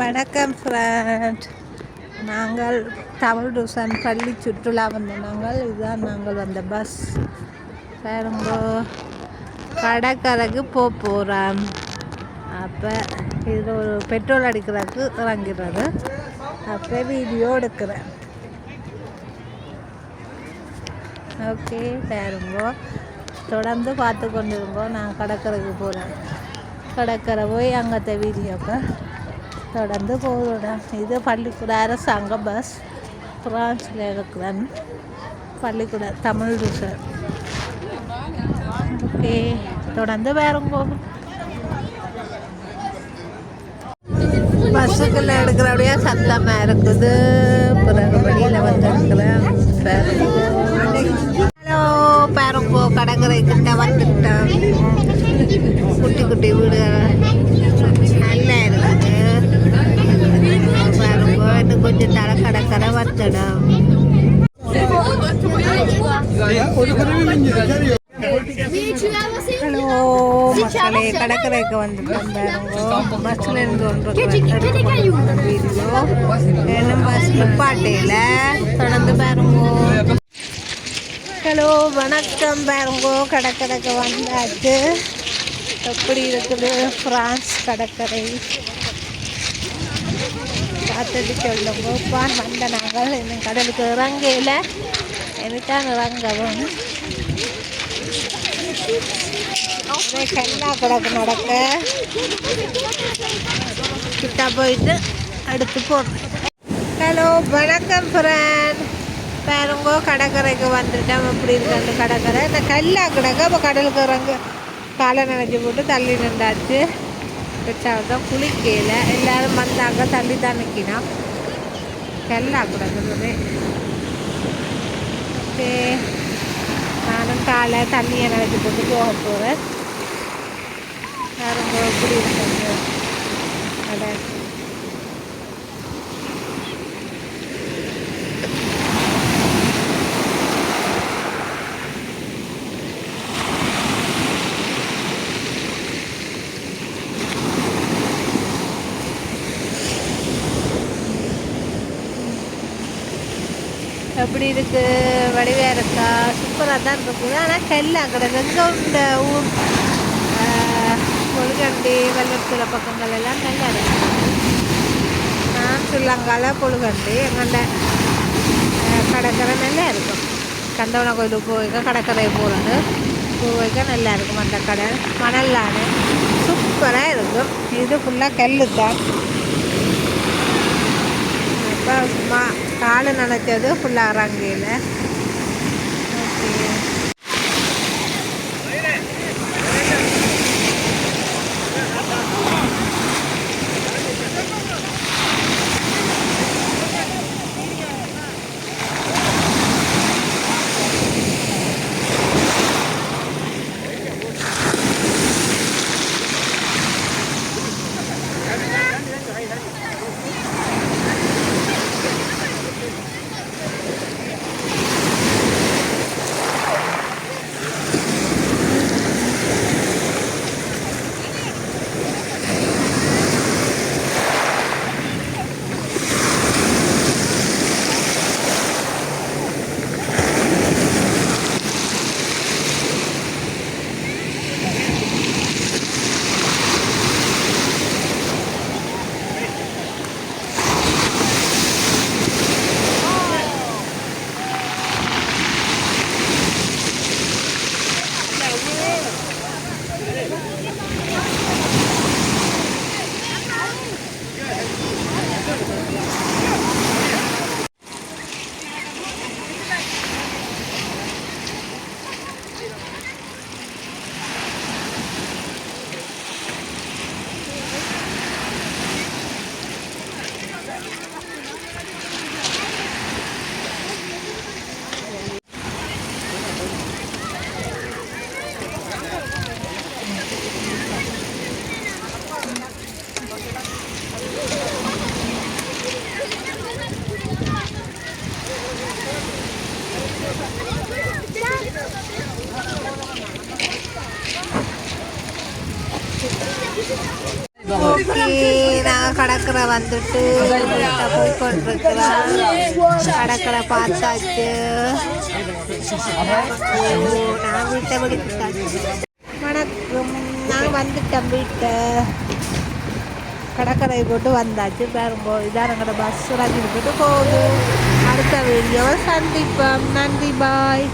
வணக்கம் ஃப்ரெண்ட். நாங்கள் தமிழ் டுசன் பள்ளி சுற்றுலா வந்த இதுதான் நாங்கள் வந்த பஸ். பாருங்கோ, கடற்கரைக்கு போகிறோம். அப்போ இது ஒரு பெட்ரோல் அடிக்கிறதுக்கு இறங்கிறது. அப்போ வீடியோ எடுக்கிறேன். ஓகே, பாருங்கோ, தொடர்ந்து பார்த்து கொண்டு இருங்கோ. நான் கடற்கரைக்கு போகிறேன். கடற்கரை போய் அங்கத்த வீடியோப்போ தொடர்ந்து போகிறோம். இது பள்ளிக்கூட அரசாங்க பஸ். பிரான்ஸில் இருக்கிறேன். பள்ளிக்கூட தமிழ் டுசன். ஓகே, தொடர்ந்து வேறுங்கோ. பஸ்ஸுக்குள்ள எடுக்கிறபடியா சத்தமாக இருக்குது. பிறகு வெளியில் வந்துருக்குறேன். ஹலோ, பாருங்கோ, கடற்கரை கிட்ட வந்துட்டோம். குட்டி குட்டி வீடு நல்லா இருக்குது. பாருங்கோ, இன்னும் கொஞ்சம் தலை கடற்கரை வந்துடும். ஹலோ மக்களே, கடற்கரைக்கு வந்துட்டோம். பாருங்கோ, பஸ்ஸில் இருந்து வீடியோ இன்னும் பஸ் நிப்பாட்டையில் தொடர்ந்து பாருங்கோ. ஹலோ வணக்கம். பாருங்கோ, கடற்கரைக்கு வந்தாச்சு. எப்படி இருக்குது பிரான்ஸ் கடற்கரை பார்த்துட்டு சொல்லுங்கப்பா. வந்த நாங்கள் இன்னும் கடலுக்கு இறங்கையில் எனக்கான இறங்கவும் கல்லா கிடக்கு நடக்க கிட்ட போயிட்டு அடுத்து போடுறேன். ஹலோ வணக்கம் ஃப்ரெண்ட். பாருங்கோ, கடற்கரைக்கு வந்துட்டோம். எப்படி இருக்கு அந்த கடற்கரை? இந்த கல்லா கிடக்க. அப்போ கடலுக்கு இறங்க காலை நினைச்சி போட்டு தள்ளி நின்றாச்சு. தான் குளிக்கையில் எல்லோரும் வந்தாங்க. தள்ளி தான் நிற்கினோம். கல்லா கிடக்குது. ஓகே, நானும் காலை தண்ணியை நினைச்சி போட்டு போக போகிறேன். பாருங்க எப்படி இருக்காங்க கடை. எப்படி இருக்குது? வடிவாக இருக்கா? சூப்பராக தான் இருக்குது. ஆனால் கல்லா கிடக்கு. எங்கே இந்த ஊர் பொழுகண்டி வெள்ளத்தூர பக்கங்கள் எல்லாம் நல்லா இருக்குது. நான் ஸ்ரீலங்காவில் பொழுகண்டி எங்கள்ட கடற்கரை நல்லா இருக்கும். கந்தவன கோயிலுக்கு போய்க்க கடற்கரை போகிறது போய்க்க நல்லா இருக்கும். அந்த கடை மணல்லான சூப்பராக இருக்கும். இது ஃபுல்லாக கல் தான். அப்போ சும்மா காலை நினச்சது ஃபுல்லாக இறங்கையில். ஓகே, கடற்கரை வந்துட்டு போய் கொண்டிருக்கிறோம். கடற்கரை பார்த்தாச்சு. நான் வீட்டை விடுத்தாச்சு. வணக்கம், நான் வந்துட்டேன் வீட்டை. கடற்கரை போட்டு வந்தாச்சு. பாருங்க இதான் எங்களோட பஸ் ரஜினி போட்டு போகுது. அடுத்த வீடியோவை சந்திப்போம். நன்றி, பாய்.